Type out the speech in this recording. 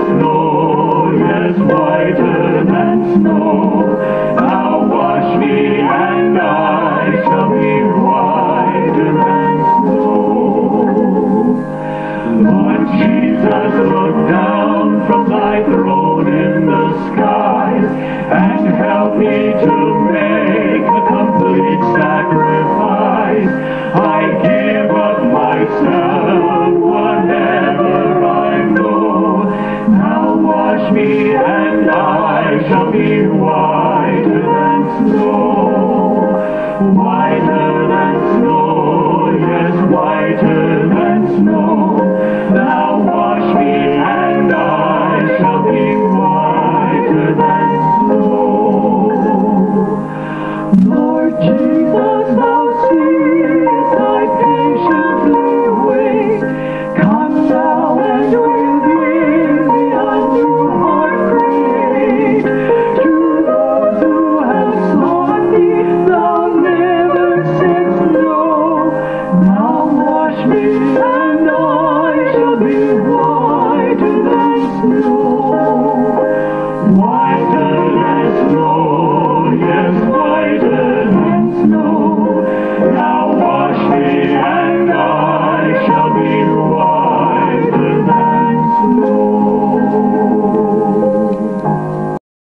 snow, yes, whiter than snow. Now wash me and I shall be whiter than snow. Lord Jesus, look down from thy throne in the skies and help me to make a complete sacrifice. I give up myself, whatever I know. Now wash me and I shall be whiter than snow. Whiter than snow, yes, whiter than snow.